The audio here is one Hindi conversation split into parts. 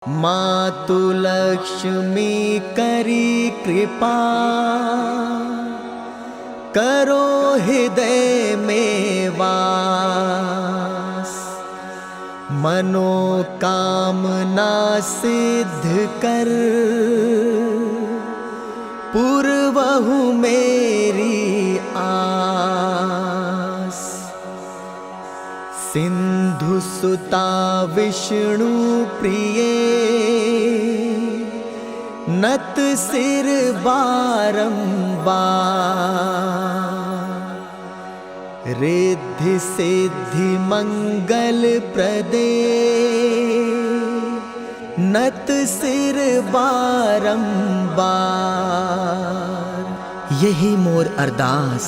मातु लक्ष्मी करी कृपा, करो हृदय में वास। मनोकामना सिद्ध कर, पूर्वहु मेरी आस। सिंधु सुता विष्णु प्रिय, नत सिर बारंबार। रिद्धि सिद्धि मंगल प्रदे, नत सिर बारंबार। यही मोर अरदास,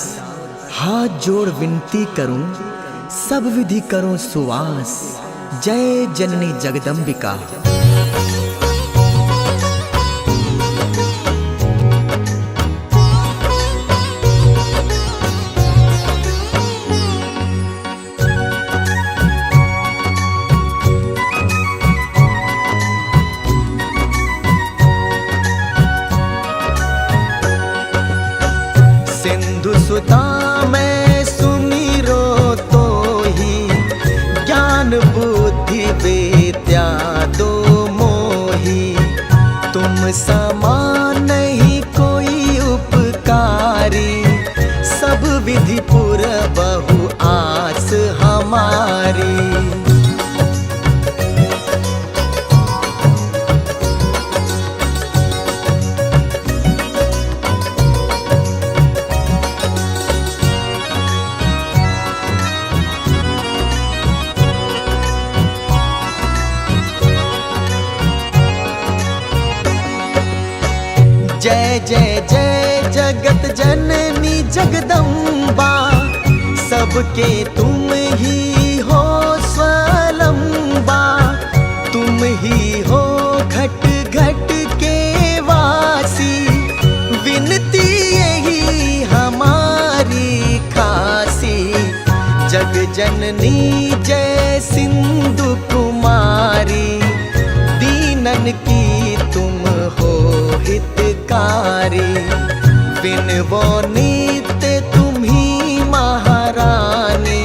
हाथ जोड़ विनती करूं, सब विधि करो सुवास। जय जननी जगदम्बिका। सिंधु सुता में सुमिरो तो ही, ज्ञान बुद्धि विद्या दो मोही। तुम समान नहीं कोई उपकारी, सब विधि पूरबहु आस हमारी। जय जय जय जगत जननी जगदम्बा, सबके तुम ही हो स्वलंबा। तुम ही हो घट घट के वासी, विनती यही हमारी खासी। जग जननी जय सिंधु कुमारी, दीनन की तुम हो हितकारी। विनवो नित्य तुम्ही महारानी,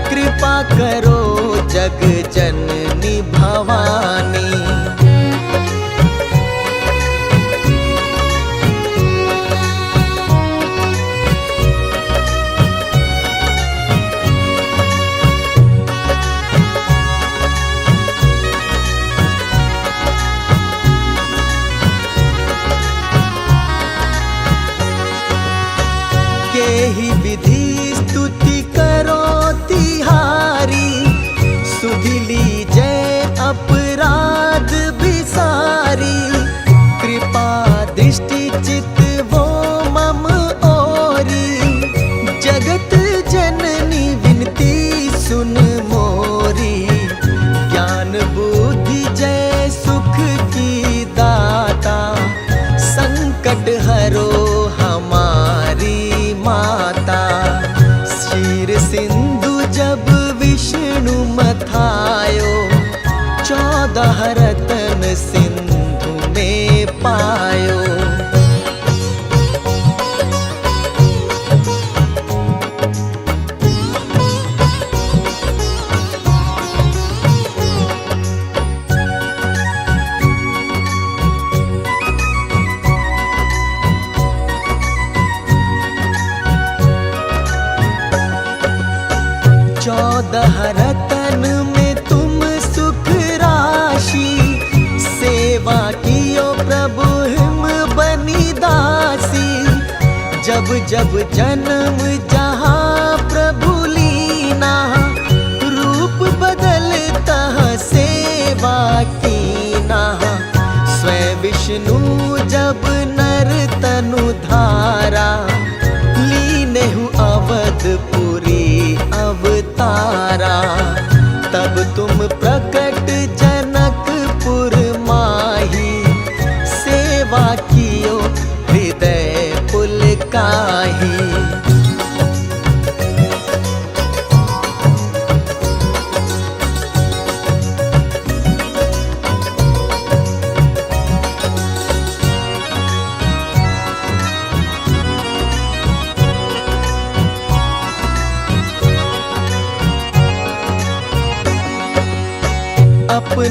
कृपा करो जग जननी भवानी। ही विधि स्तुति करो तिहारी, सुधिली जय अपराध विसारी। कृपा दृष्टि चित वो मम ओरी, जगत जननी विनती सुन मोरी। ज्ञान बुद्धि जय सुख की दाता, संकट हरो हमारी माता। क्षीर सिंधु जब विष्णु मथायो, 14 रतन सिंधु में पायो। चौदह रतन में तुम सुख राशि, सेवा कियो प्रभु हिम बनी दासी। जब जब जन्म जहाँ प्रभु लीना, रूप बदलता सेवा कीना। स्वयं विष्णु जब नर तनु धारा, लीनेहु अवधपुरी अवतारा। तब तुम प्रकट जनकपुर माही, सेवा कियो हृदय पुलकाही।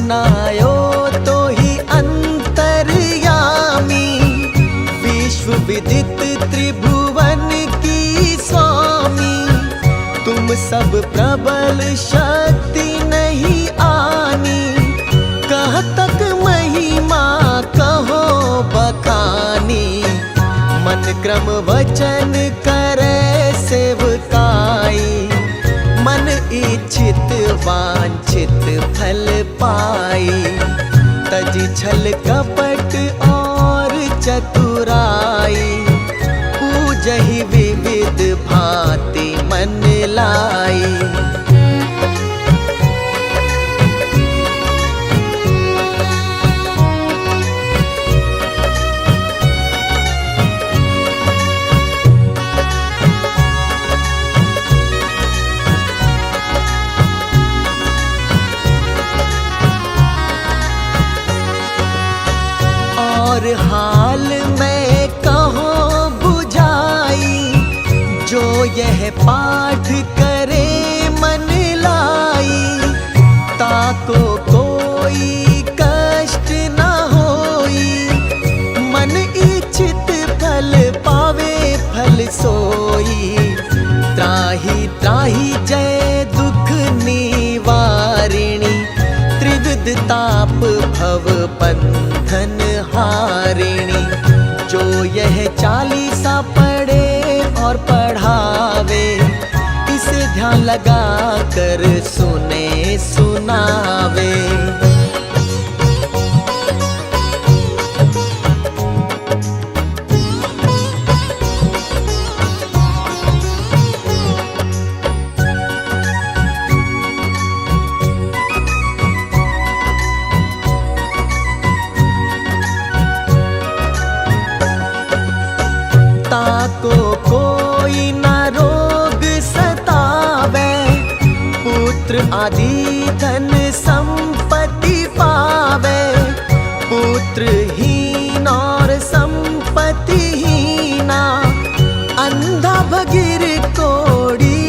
बनायो तो ही अंतर्यामी, विश्व विदित त्रिभुवन की स्वामी। तुम सब प्रबल शक्ति नहीं आनी, कह तक महिमा कहो बखानी। मन क्रम वचन करे सेवकाई, मन इच्छित वांछित फल पाई। तज छल कपट और चतुराई, पूजहि विविध भांति मन लाई। और हाल में कहो बुझाई, जो यह पाठ करे मन लाई। ताको कोई कष्ट न होई, मन इच्छित फल पावे फल सोई। त्राहि त्राहि जय दुख निवारिणी, त्रिविध ताप भव बंधन हारिणी। जो यह चालीसा पढ़े और पढ़ावे, इसे ध्यान लगा कर सुने सुनावे। ताको कोई न रोग सतावे, पुत्र आदि धन संपत्ति पावे। पुत्रहीन और संपत्तिहीना, अंधा भगीर कोड़ी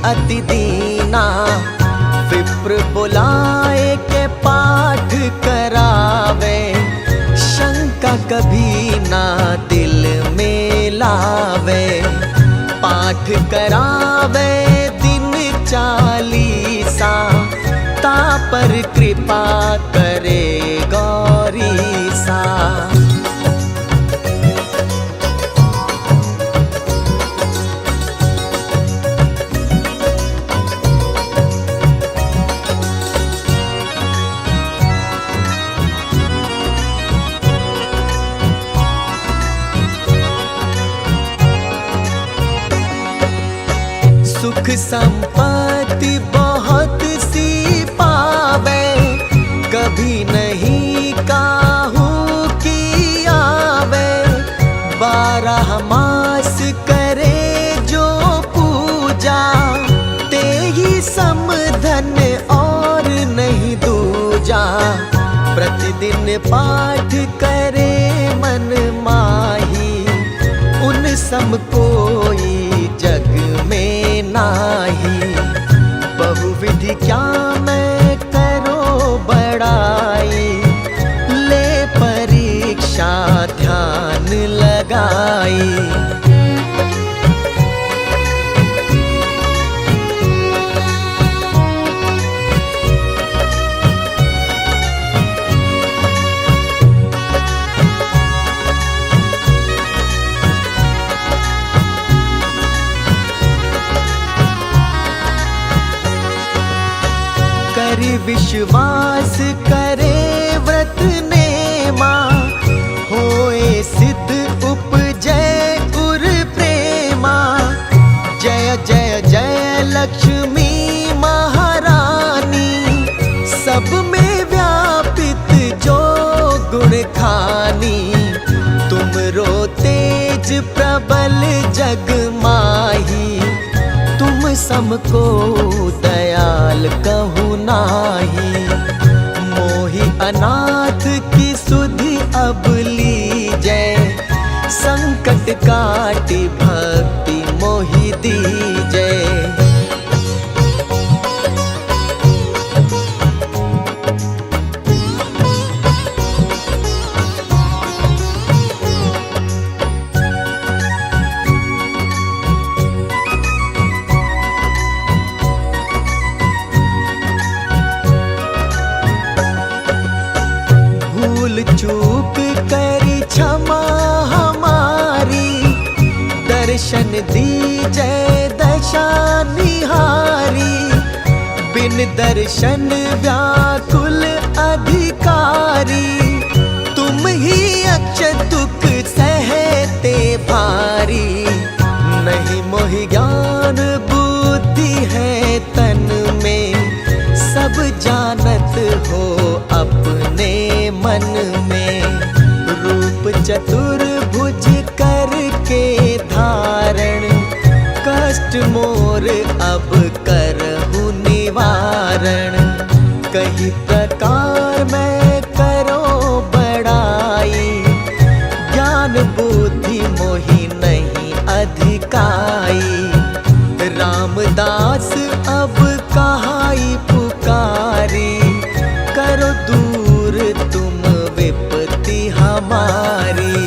अति दीना। विप्र बुलाए के पाठ करावे, शंका कभी ना दिल में लावे। पाठ करावे दिन चालीसा, ता पर कृपा करे गौरीसा। सुख संपत्ति बहुत सी पावे, कभी नहीं काहू की आवे। 12 मास करे जो पूजा, ते ही समधन और नहीं दूजा। प्रतिदिन पाठ करे मन माही, उन सम कोई जग में नाही। बहुविधि क्या मैं करो बड़ाई, ले परीक्षा ध्यान लगाई। विश्वास करे व्रत नेमा, होए सिद्ध उपजय उर प्रेमा। जय जय जय लक्ष्मी महारानी, सब में व्यापित जो गुण खानी। तुम रो तेज प्रबल जग माही, तुम समको दयाल कहू नाही। मोहि अनाथ की सुधि अब लीजय, संकट काटी भक्ति मोहि दीजय। भूल चूक करी क्षमा हमारी, दर्शन दीजय दशा निहारी। बिन दर्शन व्याकुल अधिकारी, तुम ही अक्षय दुख सहते भारी। नहीं मोहि ज्ञान बुद्धि है तन में, सब जानत हो अपने मन में। रूप चतुर्भुज करके धारण, कष्ट मोर अब करहु निवारण। कही प्रकार मैं करो बड़ाई, ज्ञान बुद्धि मोहि नहीं अधिकाई। रामदास अब कहाई पुकारी, करो दूर तुम विपत्ति हमारी।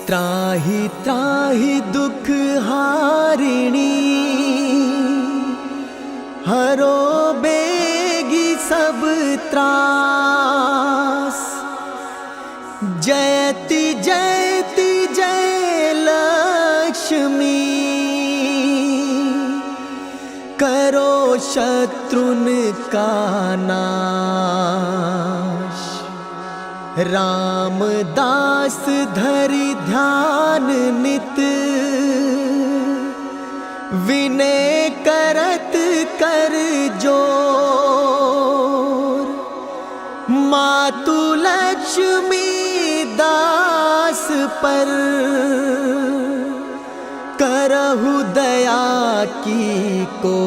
त्राहि त्राहि दुख हारिणी, हरो बेगी सब त्रास। जयति जयति जय लक्ष्मी, करो शत्रुन का नाश। रामदास धरि ध्यान नित, विनय करत कर जोर। मातु लक्ष्मी दास पर, करहु दया की को।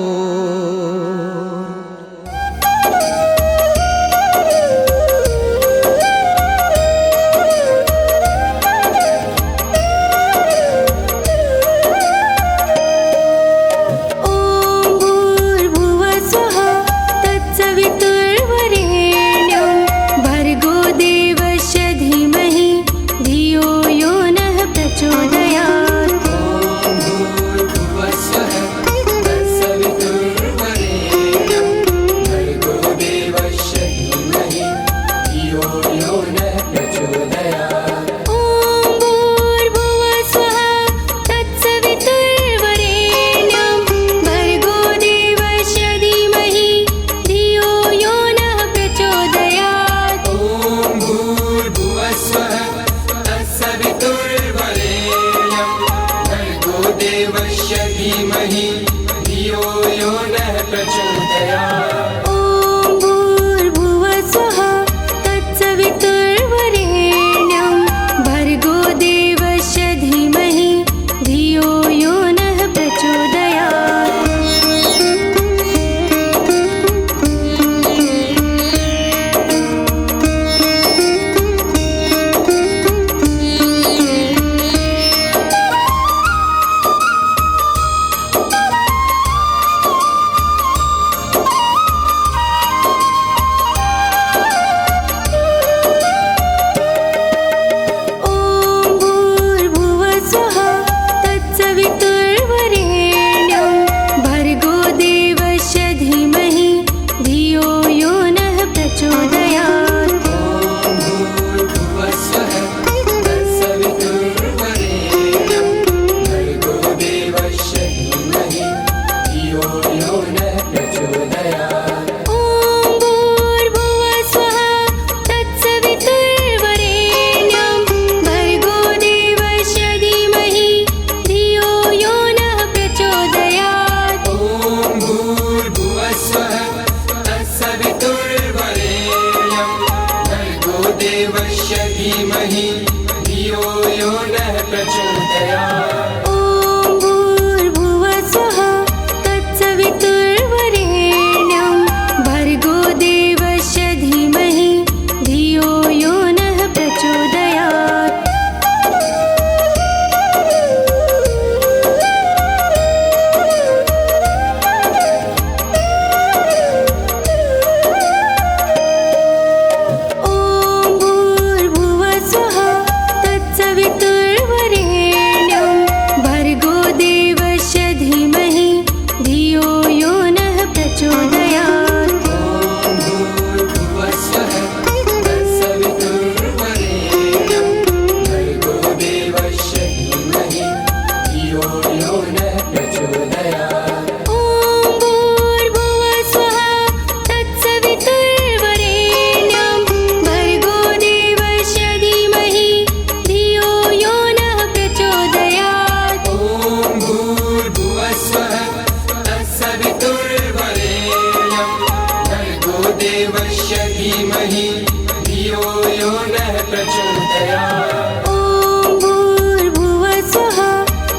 प्रचोदयात्। ॐ भूर्भुवः स्वः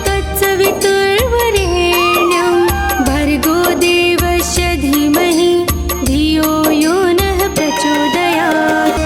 तत्सवितुर्वरेण्यं भर्गो देवस्य धीमहि धियो यो नः प्रचोदयात्।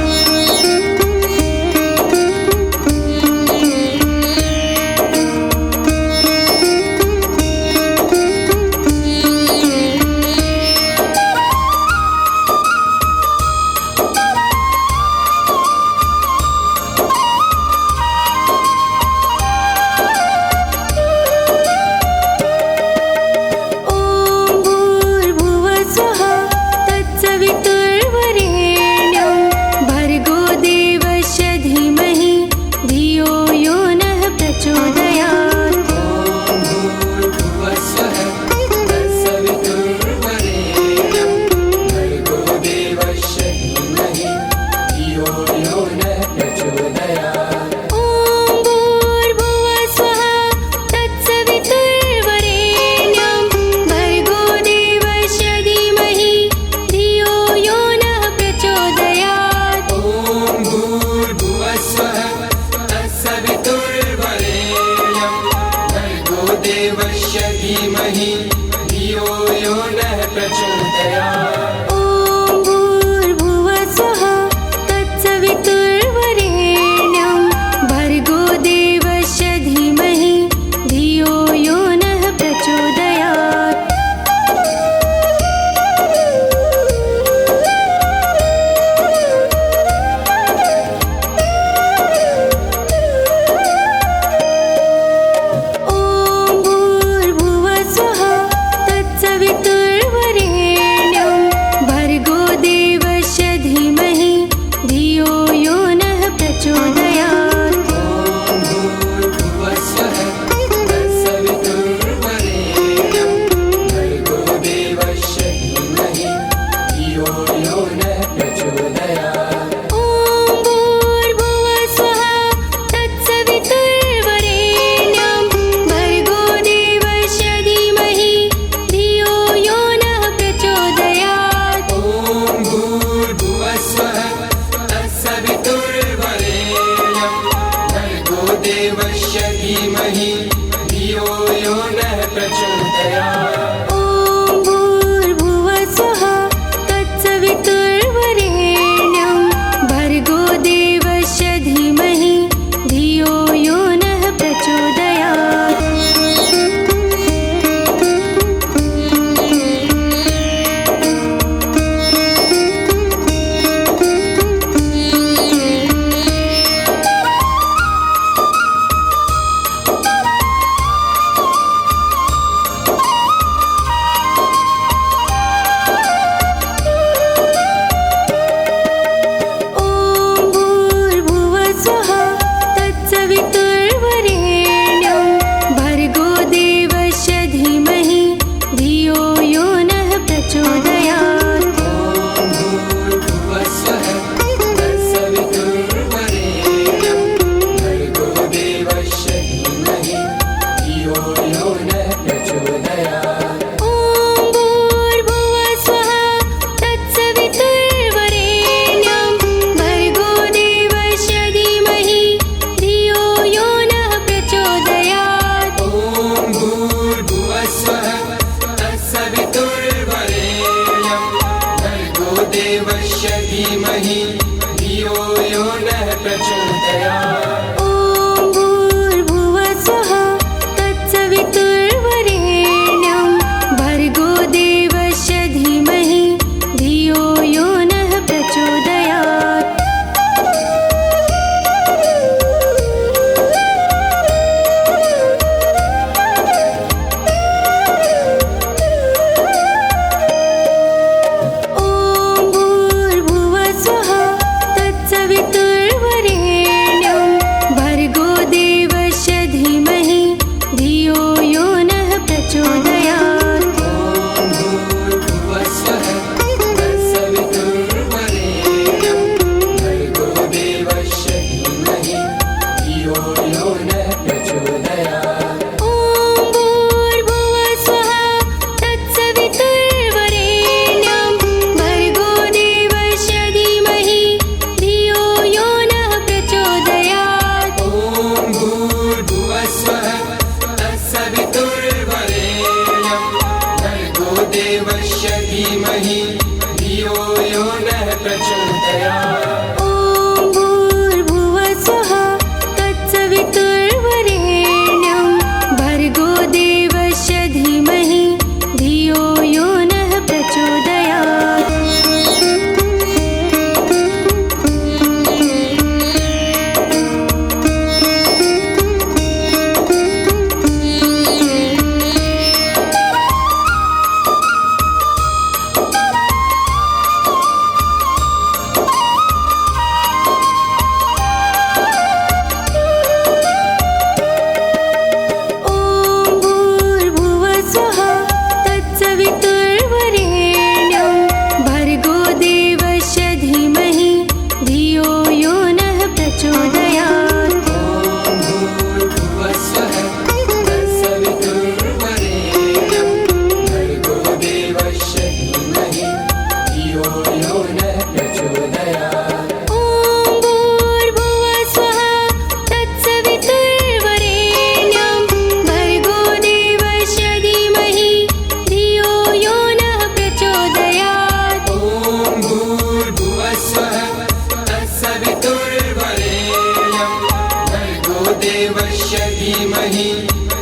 देवस्य धीमहि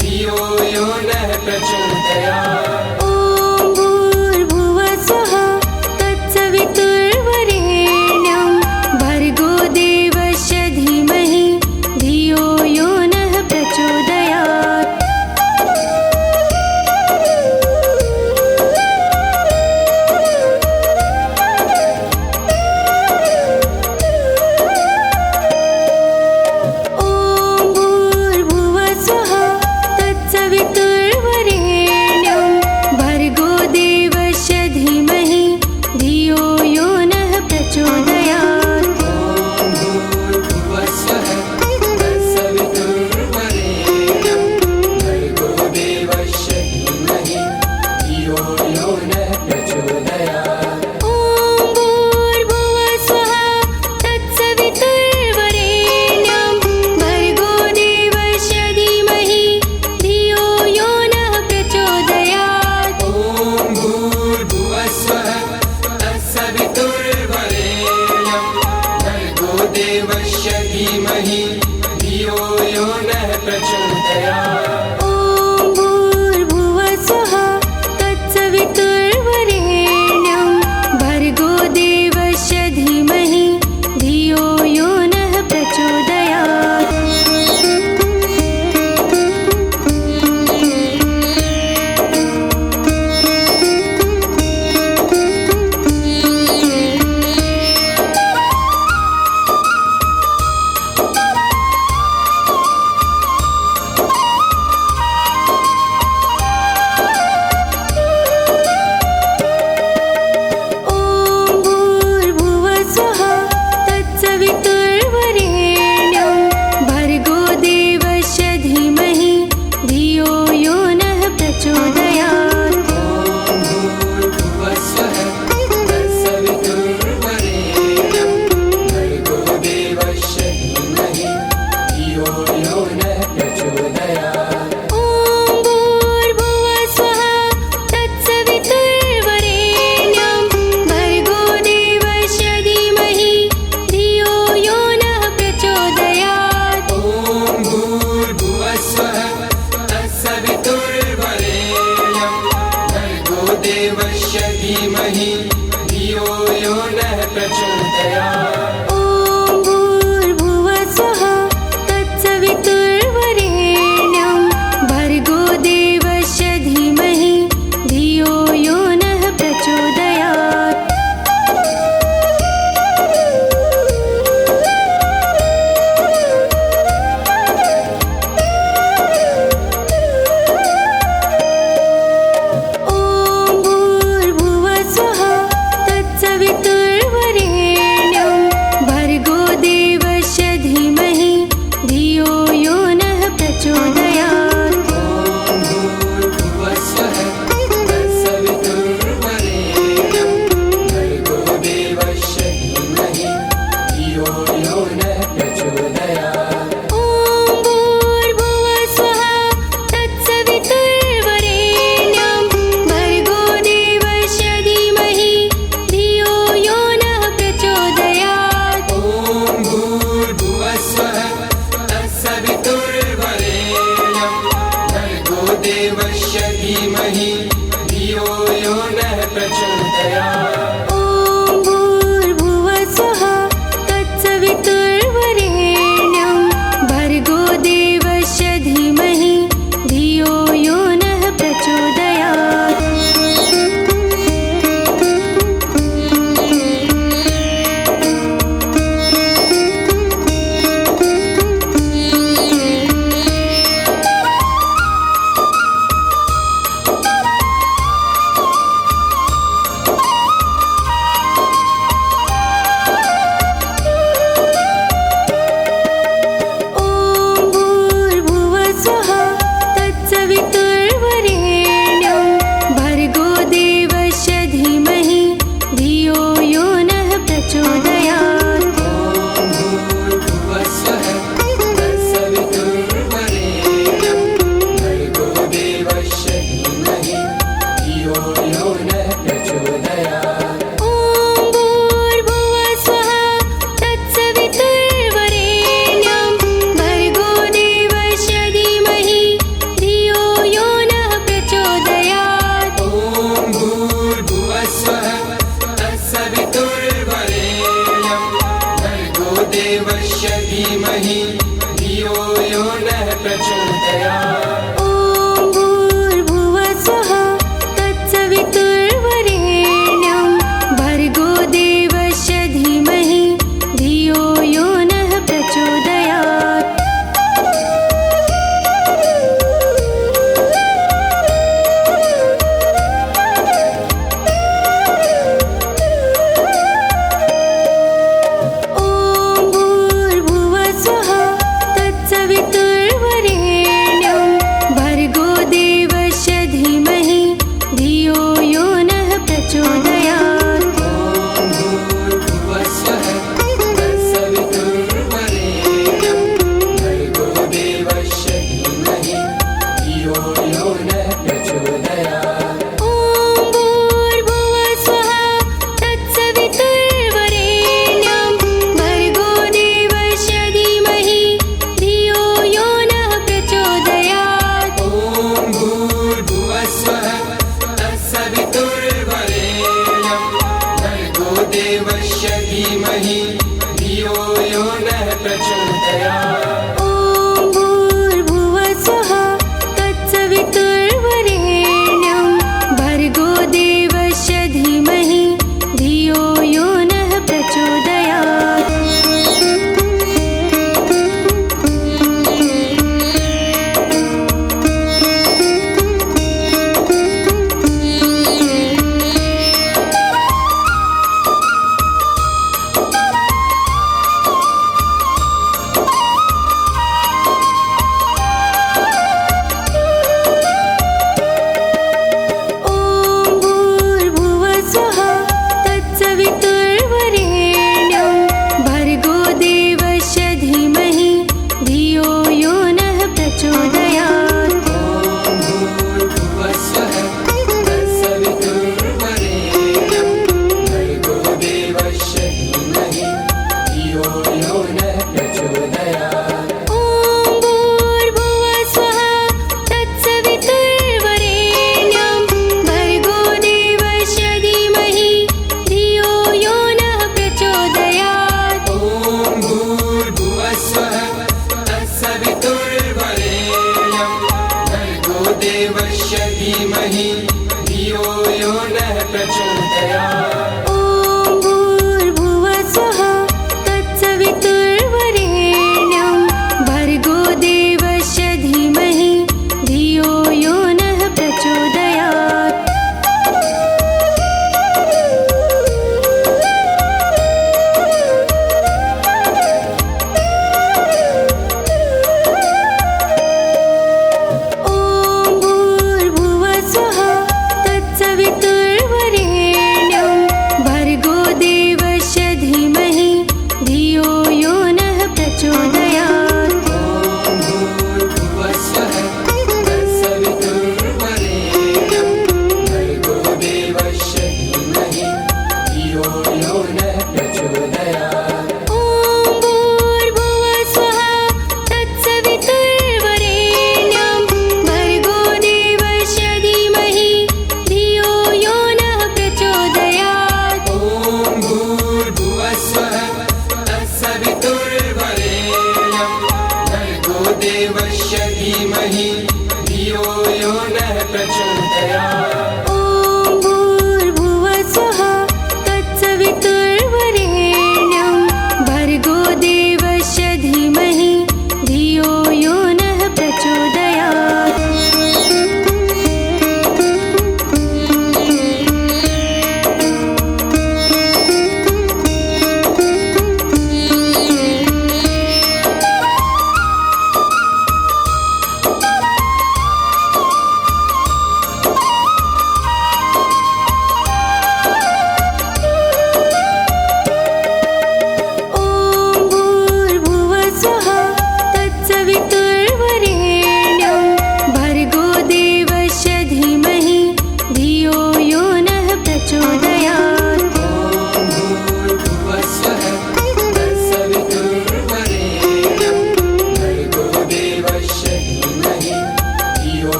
धियो यो नः प्रचोदयात्। ॐ भूर्भुवः स्वः तत्सवितुर्वरेण्यं भर्गो देवस्य धीमहि धियो यो नः प्रचोदयात्। ॐ भूर्भुवः स्वः तत्सवितुर्वरेण्यं भर्गो देवस्य धीमहि धियो यो नः प्रचोदयात्। ॐ भूर्भुवः स्वः तत्सवितुर्वरेण्यं भर्गो देवस्य धीमहि धियो यो नः प्रचोदयात्। ॐ भूर्भुवः स्वः तत्सवितुर्वरेण्यं भर्गो देवस्य धीमहि धियो यो नः प्रचोदयात्। ॐ भूर्भुवः स्वः तत्सवितुर्वरेण्यं भर्गो देवस्य धीमहि धियो यो नः प्रचोदयात्। ॐ भूर्भुवः स्वः तत्सवितुर्वरेण्यं भर्गो देवस्य धीमहि धियो यो नः प्रचोदयात्। भूर्भुवः स्वः तत्सवितुर्वरेण्यं भर्गो देवस्य धीमहि धियो यो नः प्रचोदयात्। ॐ भूर्भुवः स्वः तत्सवितुर्वरेण्यं भर्गो देवस्य धीमहि धियो यो नः प्रचोदयात्। ॐ भूर्भुवः स्वः तत्सवितुर्वरेण्यं भर्गो देवस्य धीमहि धियो यो नः प्रचोदयात्। ॐ भूर्भुवः स्वः तत्सवितुर्वरेण्यं भर्गो देवस्य धीमहि धियो यो नः प्रचोदयात्। ॐ भूर्भुवः स्वः तत्सवितुर्वरेण्यं भर्गो देवस्य धीमहि धियो यो नः प्रचोदयात्। भूर्भुवः स्वः तत्सवितुर्वरेण्यं भर्गो देवस्य धीमहि धियो यो नः प्रचोदयात्। ॐ भूर्भुवः स्वः तत्सवितुर्वरेण्यं भर्गो देवस्य धीमहि धियो यो नः प्रचोदयात्। ॐ भूर्भुवः स्वः तत्सवितुर्वरेण्यं भर्गो देवस्य धीमहि धियो यो नः प्रचोदयात्। ॐ भूर्भुवः स्वः तत्सवितुर्वरेण्यं देवस्य धीमहि धियो यो नः प्रचोदयात्। ॐ भूर्भुवः स्वः तत्सवितुर्वरेण्यं भर्गो देवस्य धीमहि धियो यो नः प्रचोदयात्। ॐ भूर्भुवः स्वः तत्सवितुर्वरेण्यं भर्गो देवस्य धीमहि धियो यो नः प्रचोदयात्। ॐ भूर्भुवः स्वः तत्सवितुर्वरेण्यं भर्गो देवस्य धीमहि धियो यो नः प्रचोदयात्। ॐ भूर्भुवः स्वः तत्सवितुर्वरेण्यं भर्गो देवस्य धीमहि धियो यो नः प्रचोदयात्। ॐ भूर्भुवः स्वः तत्सवितुर्वरेण्यं भर्गो देवस्य धीमहि धियो यो नः प्रचोदयात्। ॐ भूर्भुवः स्वः तत्सवितुर्वरेण्यं भर्गो देवस्य धीमहि धियो यो नः प्रचोदयात्। ॐ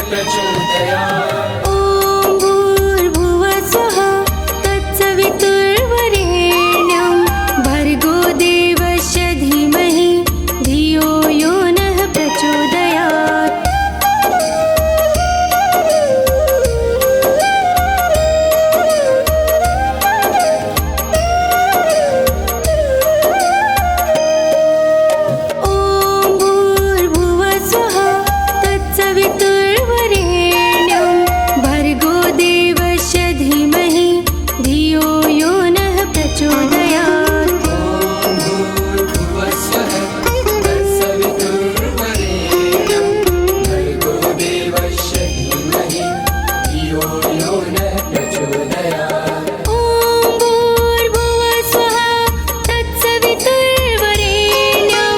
प्रचोदयात् ॐ भूर्भुवः स्वः तत्सवितुर्वरेण्यं भर्गो देवस्य धीमहि धियो यो नः प्रचोदयात् ॐ भूर्भुवः स्वः तत्सवितुर्वरेण्यं भर्गो देवस्य धीमहि धियो यो नः प्रचोदयात् भूर्भुवस्वः तत्सवितुर्वरेण्यं भर्गो देवस्य धीमहि धियो यो नः प्रचोदयात् ॐ भूर्भुवः स्वः तत्सवितुर्वरेण्यं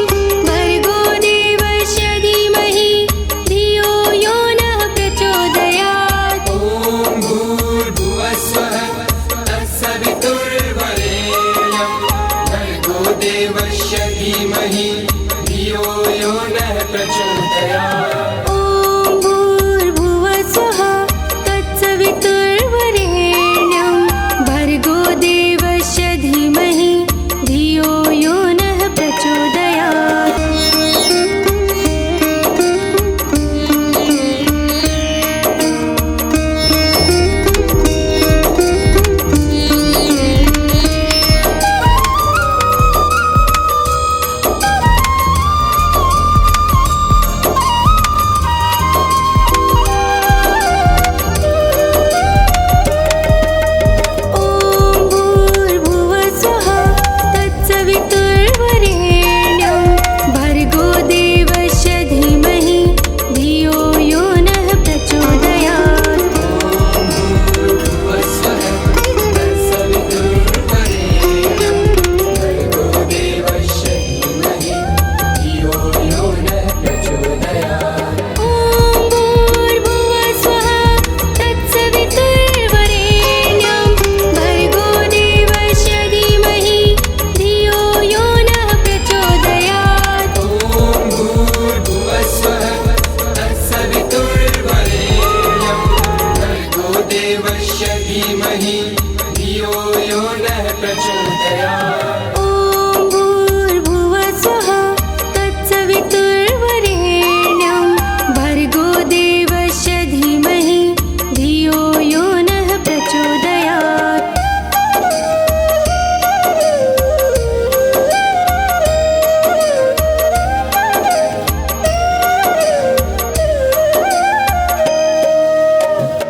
भर्गो देवस्य धीमहि धियो यो नः प्रचोदयात् ॐ भूर्भुवस्वः तत्सवितुर्वरेण्यं भर्गो देवस्य धीमहि धियो यो नः प्रचोदयात् ॐ भूर्भुवः स्वः तत्सवितुर्वरेण्यं भर्गो देवस्य धीमहि धियो यो नः प्रचोदयात् ॐ भूर्भुवः स्वः तत्सवितुर्वरेण्यं भर्गो देवस्य धीमहि धियो यो नः प्रचोदयात् भूर्भुवस्वः तत्सवितुर्वरेण्यं भर्गो देवस्य धीमहि धियो यो नः प्रचोदयात् ॐ भूर्भुवः स्वः तत्सवितुर्वरेण्यं भर्गो देवस्य धीमहि धियो यो नः प्रचोदयात् ॐ भूर्भुवस्वः तत्सवितुर्वरेण्यं भर्गो देवस्य धीमहि धियो यो नः प्रचोदयात् ॐ भूर्भुवः स्वः तत्सवितुर्वरेण्यं भर्गो देवस्य धीमहि धियो यो नः प्रचोदयात्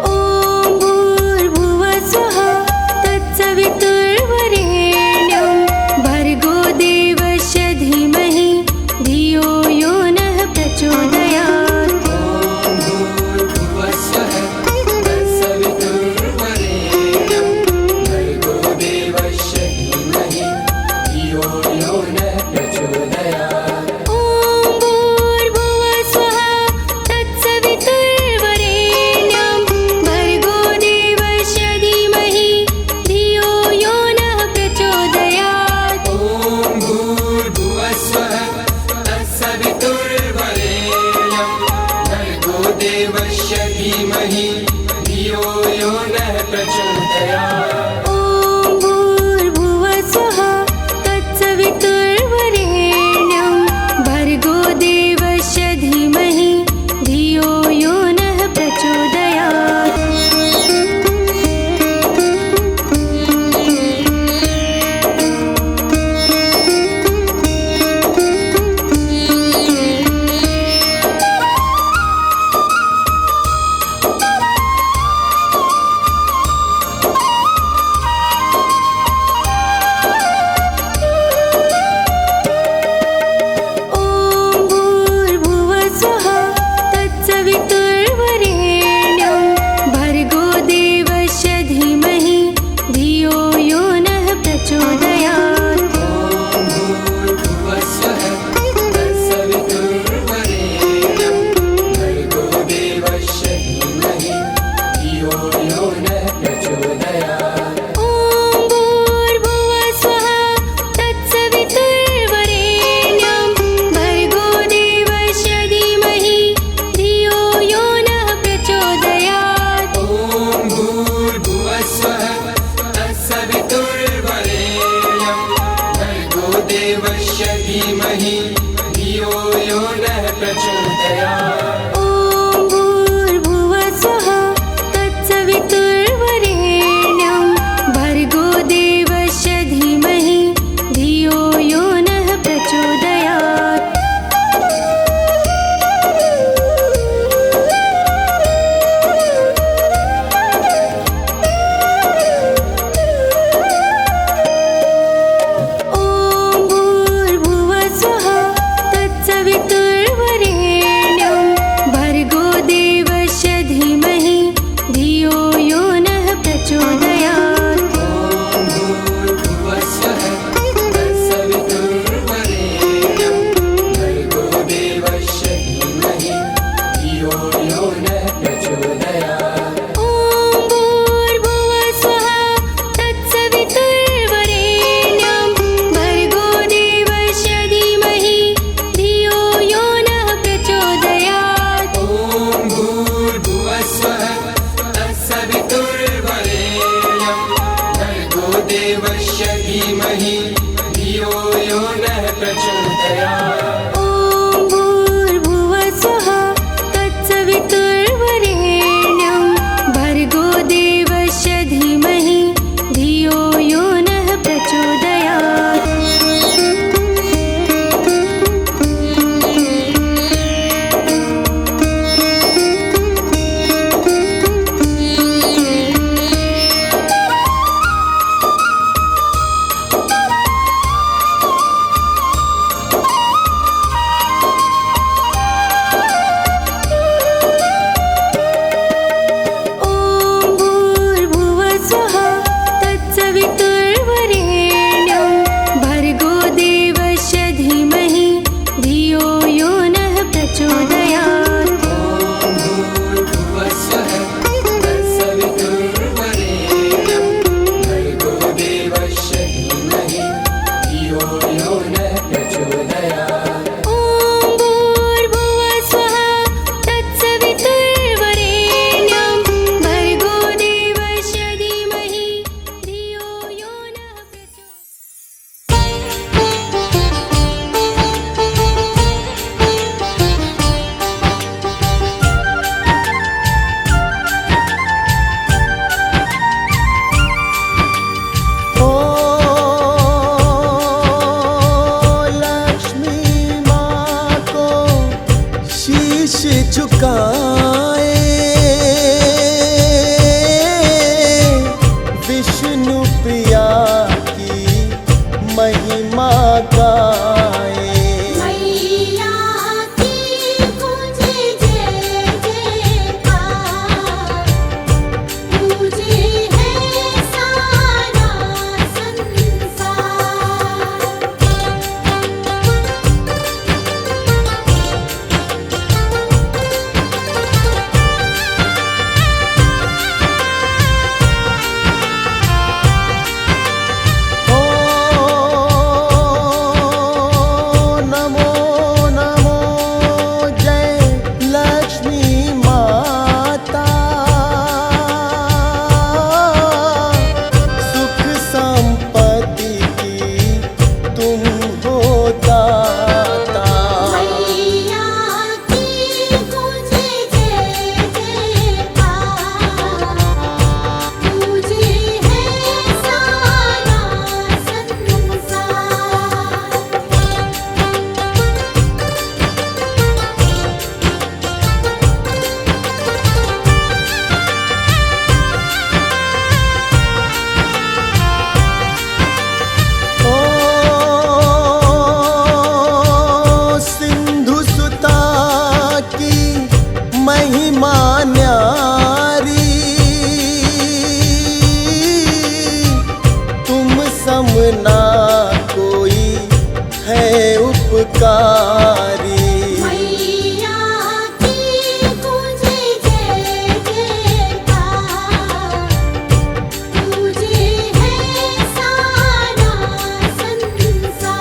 ॐ भूर्भुवः स्वः तत्सवितुर्वरेण्यं भर्गो देवस्य धीमहि धियो यो नः प्रचोदयात् भूर्भुवस्वः तत्सवितुर्वरेण्यं भर्गो देवस्य धीमहि धियो यो नः प्रचोदयात् ॐ भूर्भुवः स्वः तत्सवितुर्वरेण्यं भर्गो देवस्य धीमहि धियो यो नः प्रचोदयात् ॐ भूर्भुवस्वः तत्सवितुर्वरेण्यं भर्गो देवस्य धीमहि धियो यो नः प्रचोदयात् ॐ भूर्भुवः स्वः तत्सवितुर्वरेण्यं भर्गो देवस्य धीमहि धियो यो नः प्रचोदयात् ॐ धीमहि धियो यो नः प्रचोदयात्। ॐ भूर्भुवः स्वः तत्सवितुर्वरेण्यं भर्गो देवस्य धीमहि धियो यो नः प्रचोदयात्। झुकाए विष्णु प्रिया की महिमा गाए। मैया की गूंजे जय जयकार, गूंजे है सारा संसार। महिमा न्यारी तुम समना कोई है उपकारी। मैया की गूंजे जय जयकार, गूंजे है सारा संसार।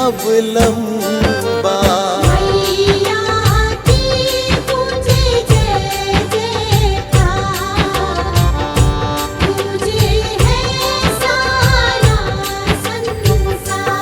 अवलंबा मैया की गूंजे जय जयकार, गूंजे है सारा संसार।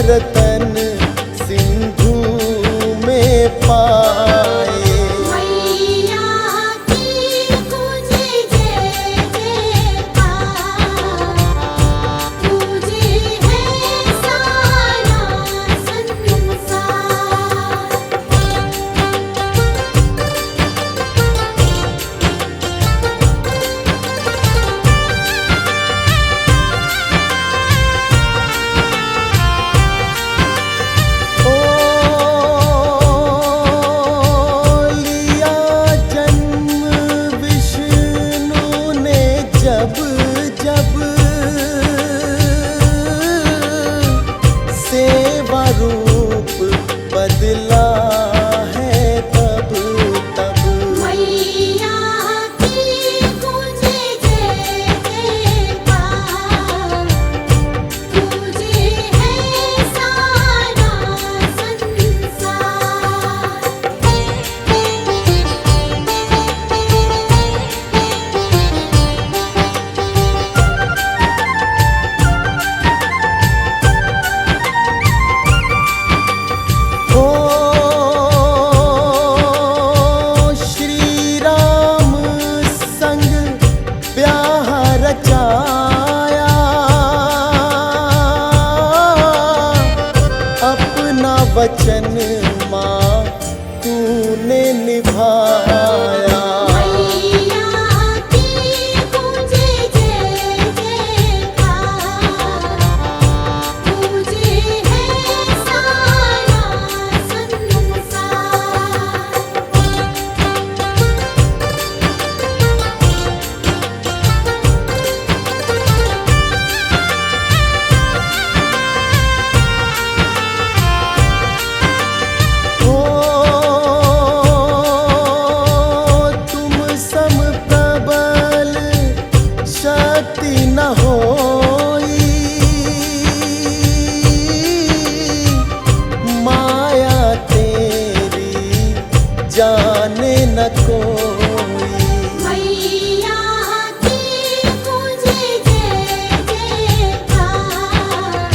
बर्तन सिंधु में पाए। मैया की पूजे जय जयकार, पूजे है सारा संसार। ओ लिया जन्म विष्णु ने जब जब, सेवा रूप बदला है तब तब। मैया की पूजे जय जयकार, पूजे है सारा संसार। ओ श्री राम संग ब्याह रचाया, अपना वचन माँ तूने निभाया। मैया की पूजे जय जयकार, पूजे है सारा संसार। ओ तुम सम प्रबल शक्ति न होई, माया तेरी जाने न कोई। मैया की पूजे जय जयकार,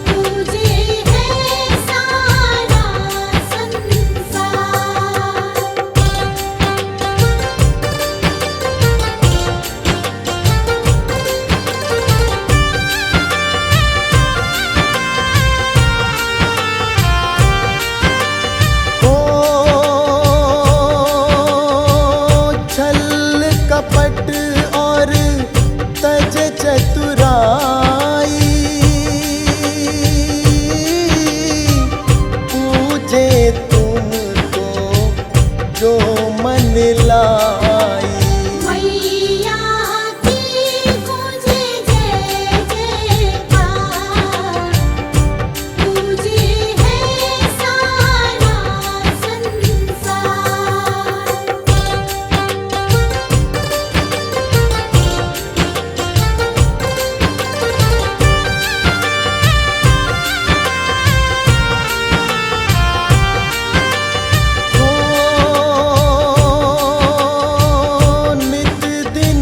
पूजे है सारा संसार। ओ छल कपट और तज चतुराई, पूजे तुमको जो मन लाई। मैया की पूजे जय जयकार, पूजे है सारा संसार। ओ नित दिन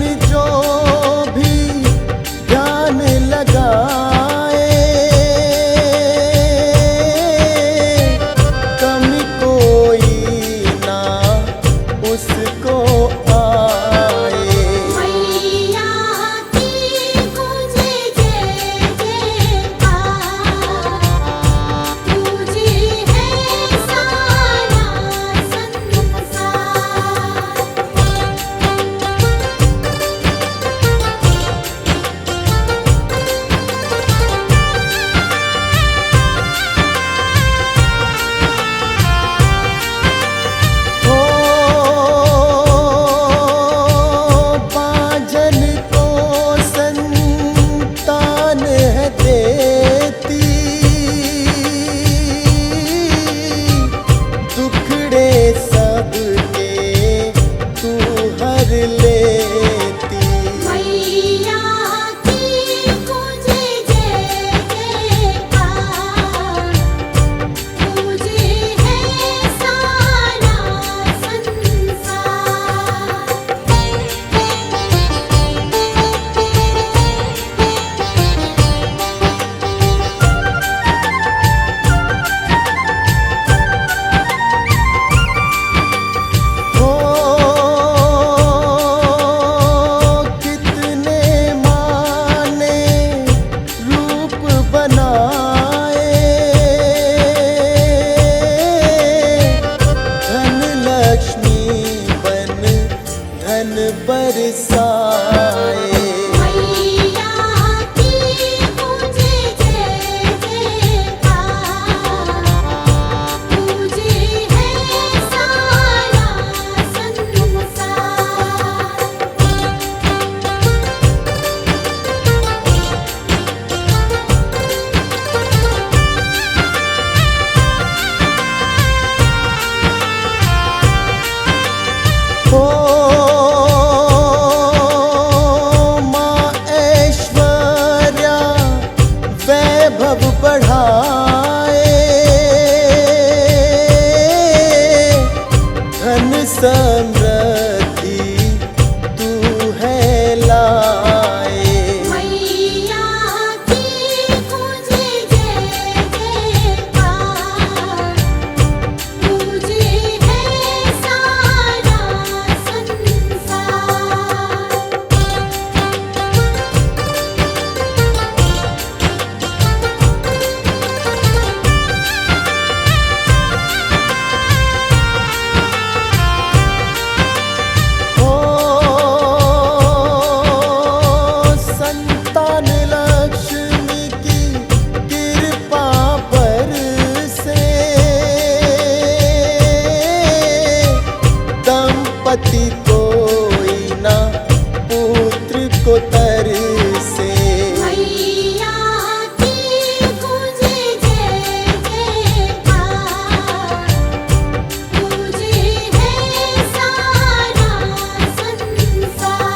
धन बरसाए। मैया की पूजे जय जयकार, पूजे है सारा संसार। हो माँ ऐश्वर्या वैभव बढ़ाए, धन समृद्धि तू है लाए। मैया की पूजे जय जयकार, पूजे है सारा संसार। हो संतान लक्ष्मी की कृपा बरसे, दंपति कोई ना पुत्र को तरसे। मैया की पूजे जय जयकार, पूजे है सारा संसार।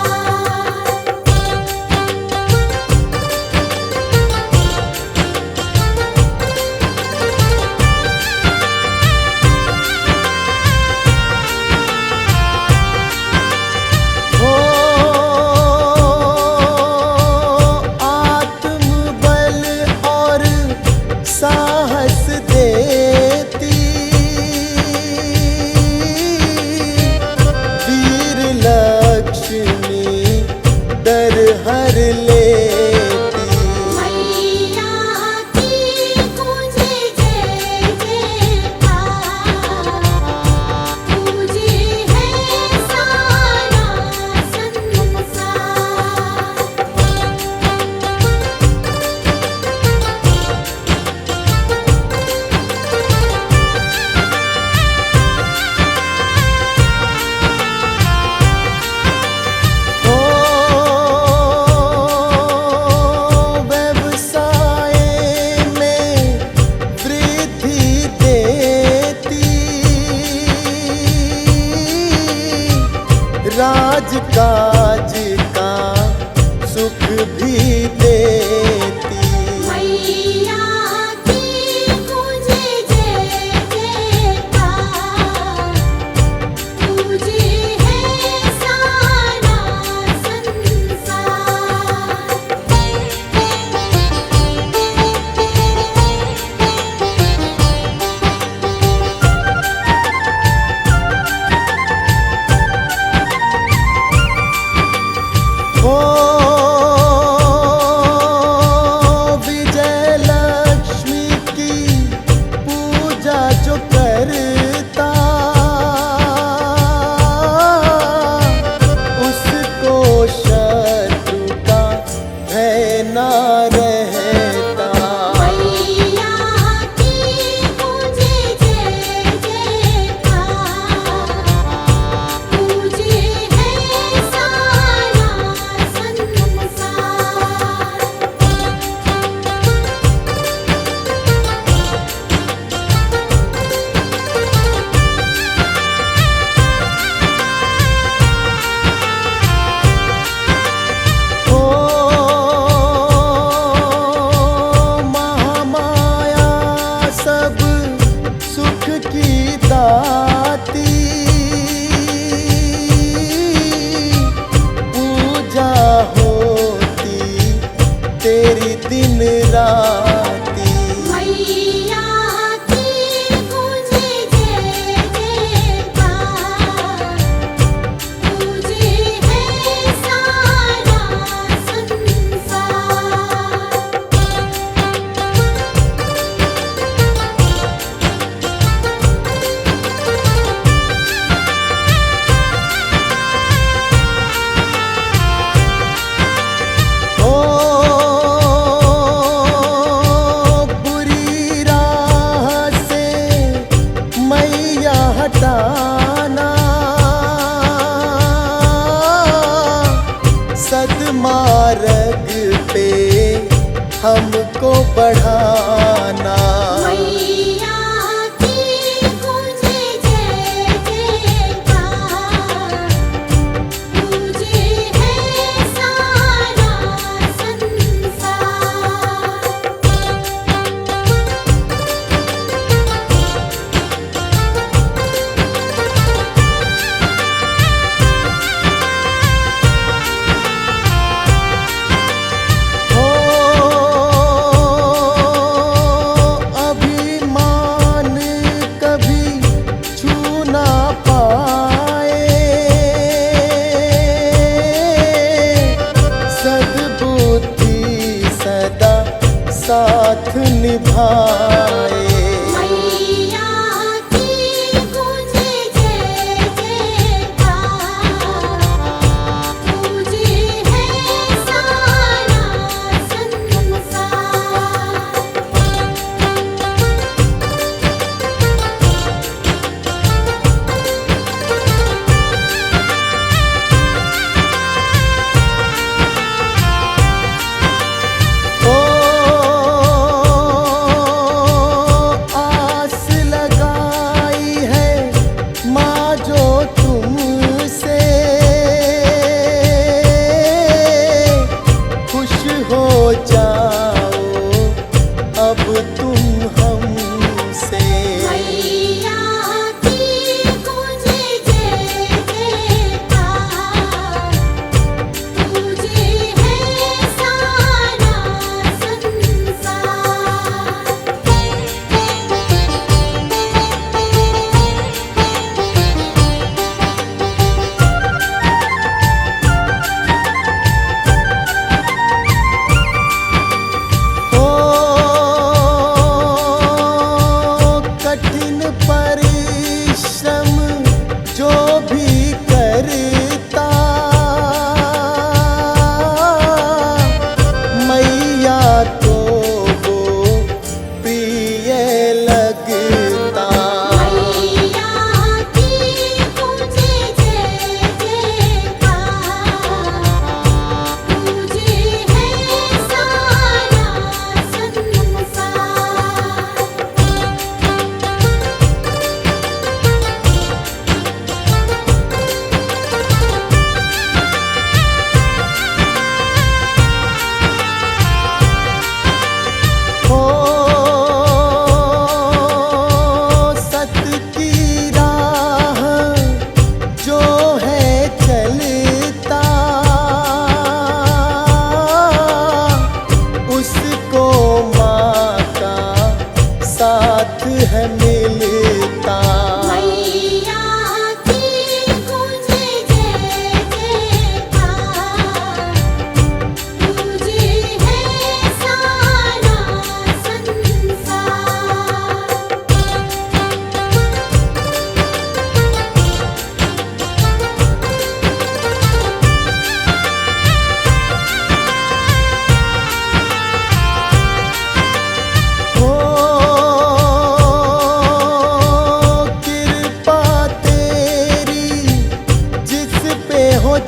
हो आत्मबल और साहस देती, वीर लक्ष्मी डर हर लेती। मैया की पूजे जय जयकार, पूजे है सारा संसार। हो व्यवसाय में वृद्धि देती, राजकाज का सुख भी देती। मैया की पूजे जय जयकार, पूजे है सारा संसार। हो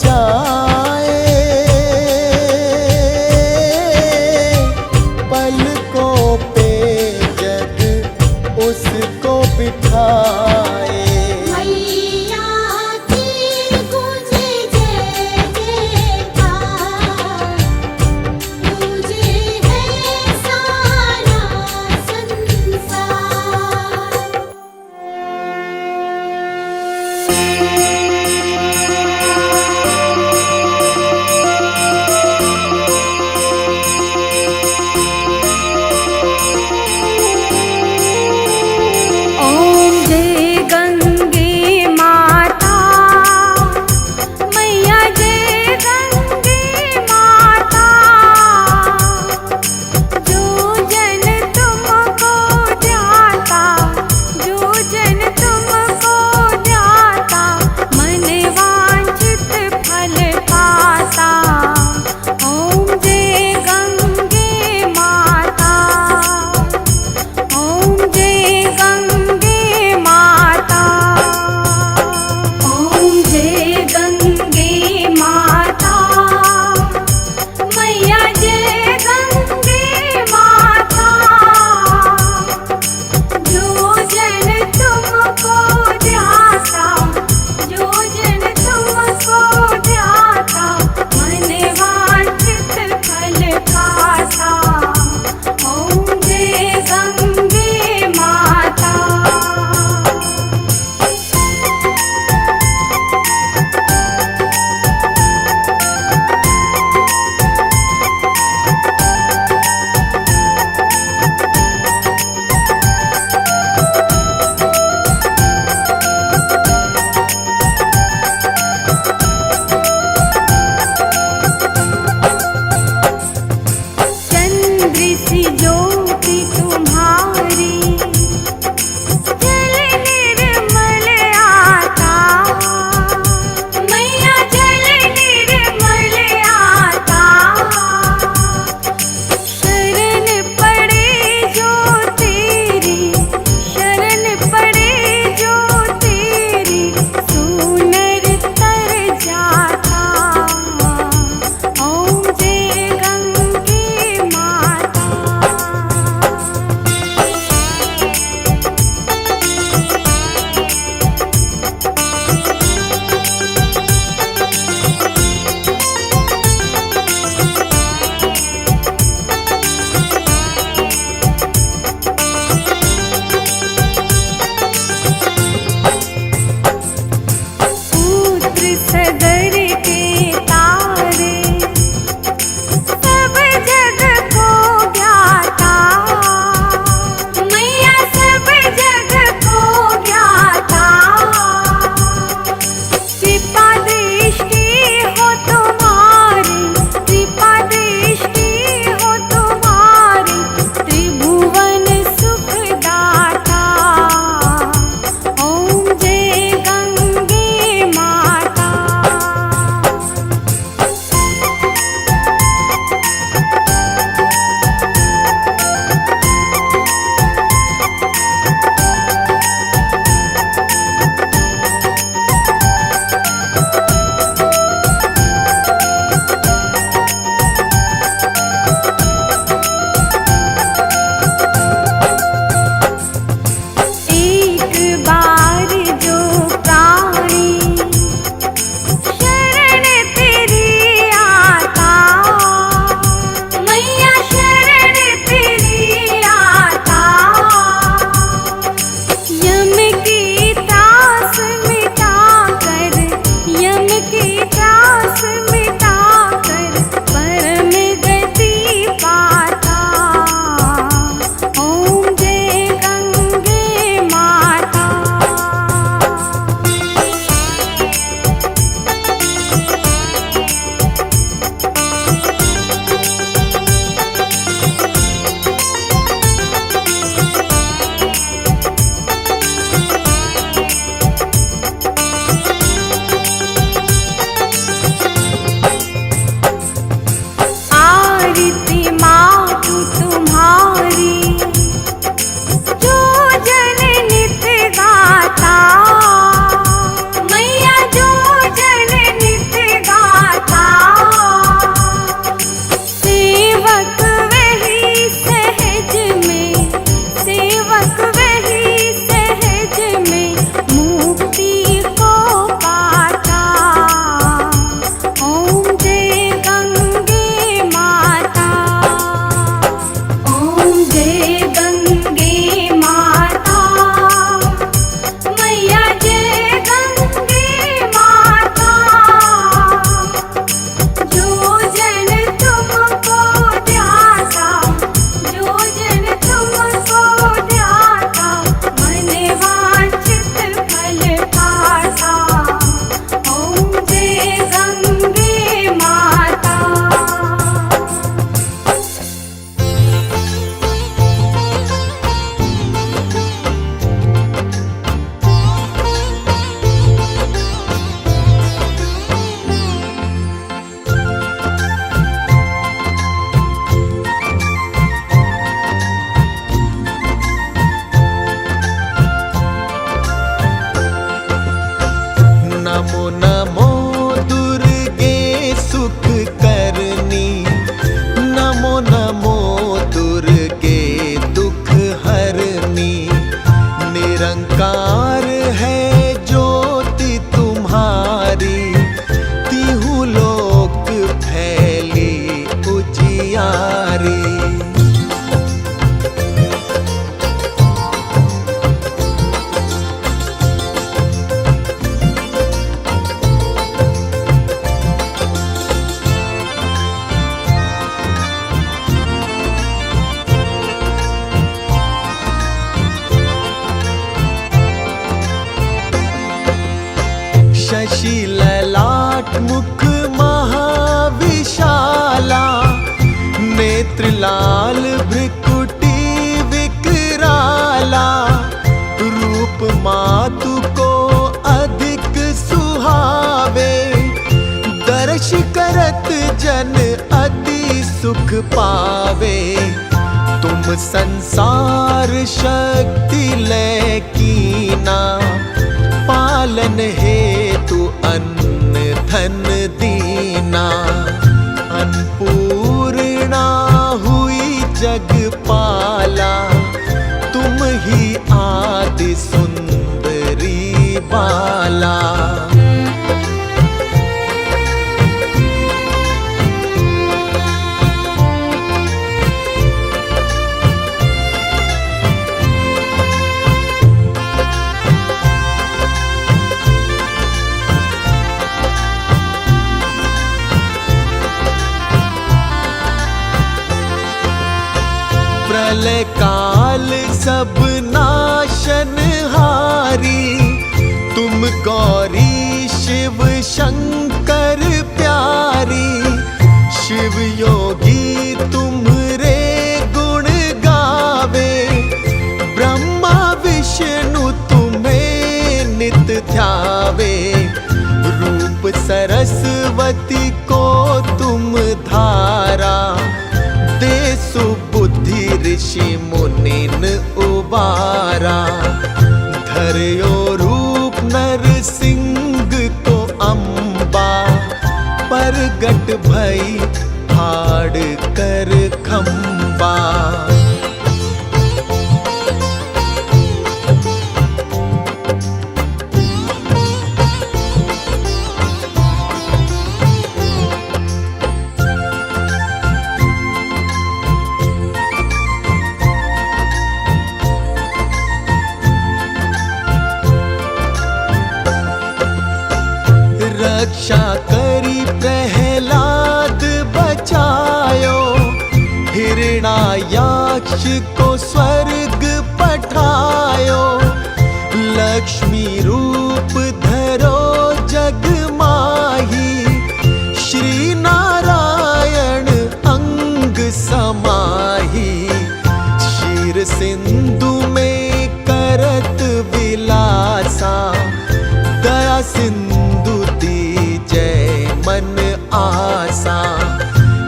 जाए, पलकों पे जग उसको बिठाए। मैया की गूंजे जय जयकार, गूंजे है सारा संसार। ॐ जय गंगे माता, मैया जय गंगे माता। जो जन तुमको ध्याता, जो जन तुमको ध्याता, मन वांछित फल पाता। ॐ जय गंगे माता, ॐ जय गंगे माता। ॐ जय गंगे माता, मैया जय गंगे माता। जो जन तुमको ध्याता, जो जन तुमको ध्याता, मन वांछित फल पाता। ॐ जय गंगे माता। चंद्र सी ज्योति तुम्हारी, जल निर्मल आता। मैया जल निर्मल आता। शरण पड़े जो तेरी, शरण पड़े जो तेरी, सुनर तर जाता। ॐ जय गंगे माता। पुत्र सगर के तारे, सब जग को ज्ञाता। मैया सब जग को ज्ञाता। कृपा दृष्टि हो तुम्हारी, कृपा दृष्टि हो तुम्हारी, त्रिभुवन सुखदाता। ॐ जय गंगे माता। नमो दुर्गे सुख करनी, नमो नमो दुर्गे दुख हरनी। निरंकार है ज्योति तुम्हारी, तिहु लोक फैली उजियारी। शशि ललाट मुख महाविशाला, नेत्र लाल भ्रिकुटी विकराला। रूप मातु को अधिक सुहावे, दर्श करत जन अति सुख पावे। तुम संसार शक्ति लय कीना, पालन हेतु अन्न धन दीना। अन्नपूर्णा हुई जगपाला, तुम ही आदि सुंदरी बाला। प्रलय काल सब नाशनहारी, तुम गौरी शिव शंकर प्यारी। शिव योगी तुम्हरे गुण गावे, ब्रह्मा विष्णु तुम्हें नित ध्यावे। रूप सरस्वती को तुम धारा, दे सुबुद्धि ऋषि मुनिन उबारा। धर्यो रूप नरसिंह को अम्बा, परगट भई फाड़ कर खम्बा। रक्षा करी प्रहलाद बचायो, हिरण्याक्ष को स्वर्ग पठायो। लक्ष्मी रूप धरो जग माही, श्री नारायण अंग समाही। क्षीर सिंधु में करत विलासा, दया सिंधु जय मन आसा।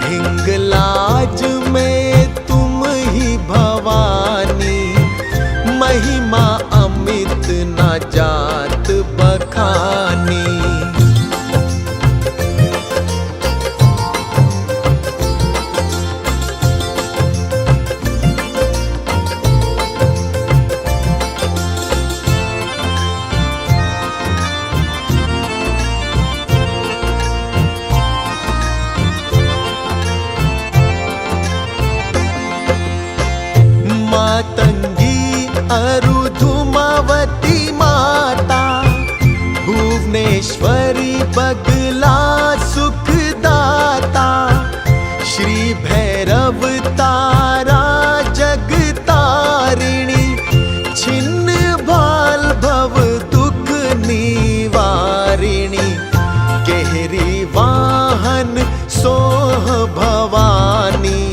हिंगलाज में तुम ही भवानी, महिमा अमित न जात बखानी। मातंगी अरुधुमावती माता, भुवनेश्वरी बगला सुखदाता। श्री भैरव तारा जगतारिणी, छिन्न भाल भव दुख निवारिणी। गहरी वाहन सोह भवानी,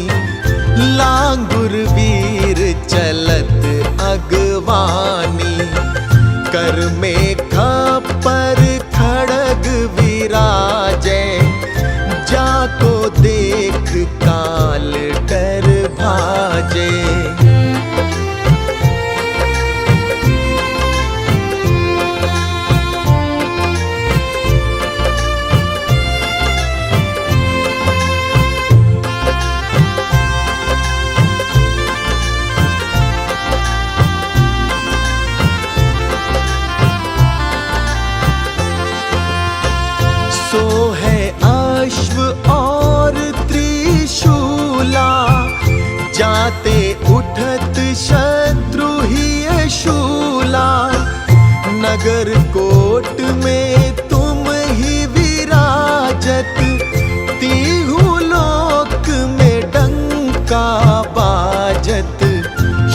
लांगुर वीर चलत अगवानी। कर में खपर खड़ग वीरा, सो है अश्व और त्रिशूला, जाते उठत शत्रु ही शूला। नगर कोट में तुम ही विराजत, तीहू लोक में डंका बाजत।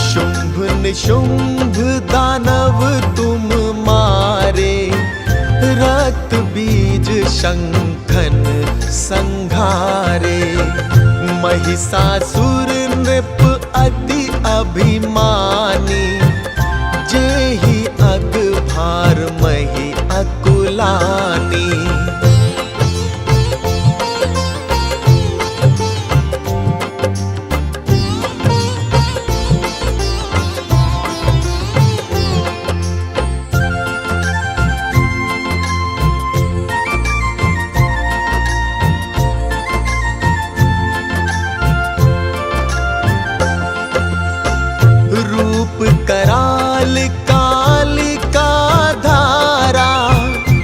शुंभ निशुंभ दानव तुम मारे, रक्त बीज शंखन संघारे। महिषासुर नृप अति अभिमानी, जेहि अग भार मही अकुलानी। रूप कराल कालिका धारा,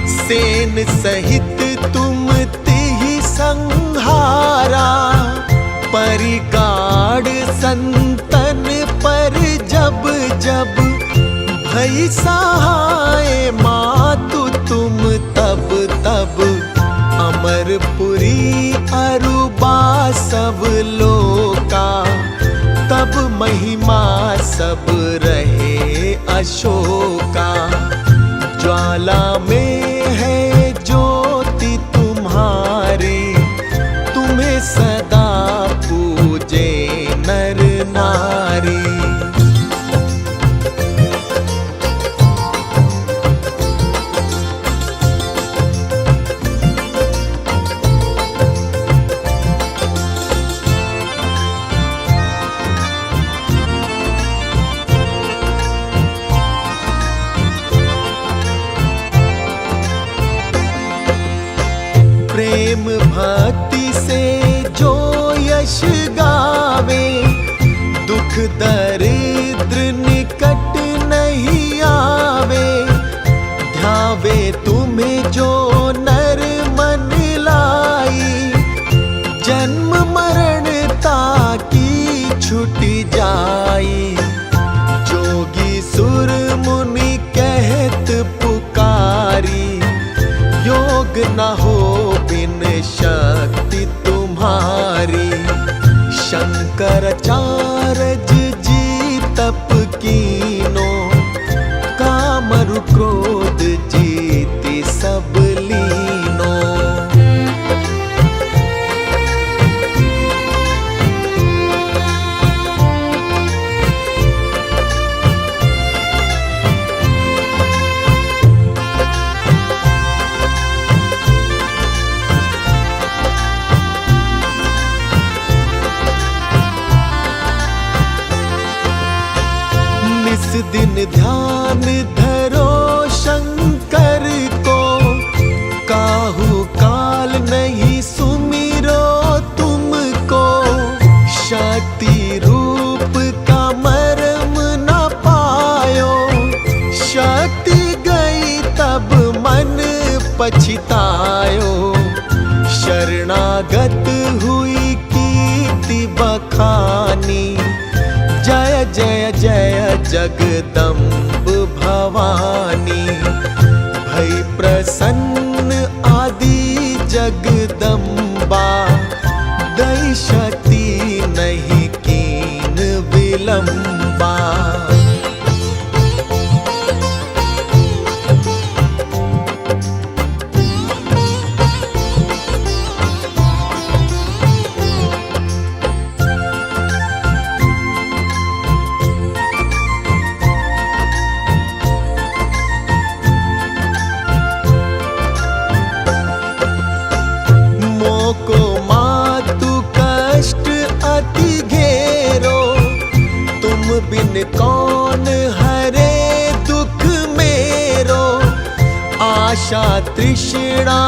सेन सहित तुम तिहि संहारा। परिगाड़ संतन पर जब जब, भई सहाय मातु तुम तब तब। अमरपुरी अरुबा सब लोका, तब महिमा सब रहे अशोका। ज्वाला में है ज्योति तुम्हारी, तुम्हें सदा पूजे नर नारी। प्रेम भक्ति से जो यश गावे, दुख दरिद्र निकट नहीं आवे। ध्यावे तुम्हें जो नर मन लाई, जन्म मरण ताकी छूट जाई। जोगी सुर मुनि कहत पुकारी, योग न हो बिन शक्ति तुम्हारी। शंकराचार्य जी तप कीनो, कामरु क्रोध जीति सब लीनो। निस दिन ध्यान धरो शंकर को, काहू काल नहीं सुमिरो तुमको। शक्ति रूप का मर्म न पायो, शक्ति गई तब मन पछतायो। शरणागत हुई कीर्ति बखानी, जय जय जय जगदम्ब भवानी। भई प्रसन्न आदि जगदम्बा, दई शक्ति नहीं कीन विलंबा। को मातु कष्ट अति घेरो, तुम बिन कौन हरे दुख मेरो। आशा तृष्णा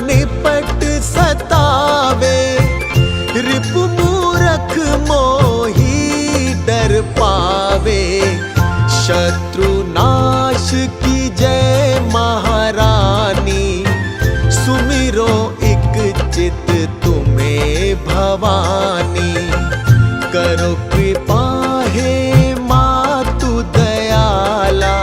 निपट सतावे, रिपु मूरख मोही डर पावे। शत्रु नाश की जय महारानी, सुन सुमिरो एक चित तुम्हें भवानी, करो कृपा हे मातु दयाला,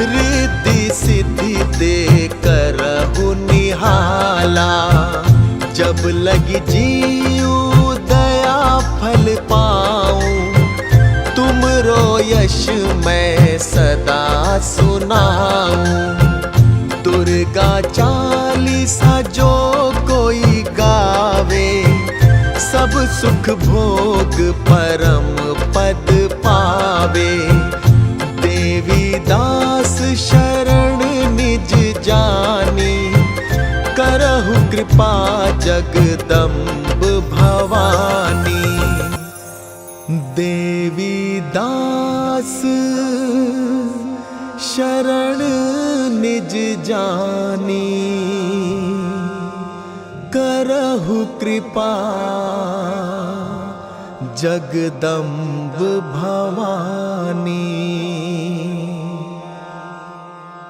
रिद्धि सिद्धि दे करहु निहाला। जब लगी जीऊँ दया फल पाऊँ, तुमरो यश मैं सदा सुनाऊँ। दुर्गा चालीसा जो कोई गावे, सब सुख भोग परम पद पावे। देवी दास शरण निज जानी, करहु कृपा जगदम्ब भवानी। देवी दास शरण निज जानी, करहु कृपा जगदम्ब भवानी।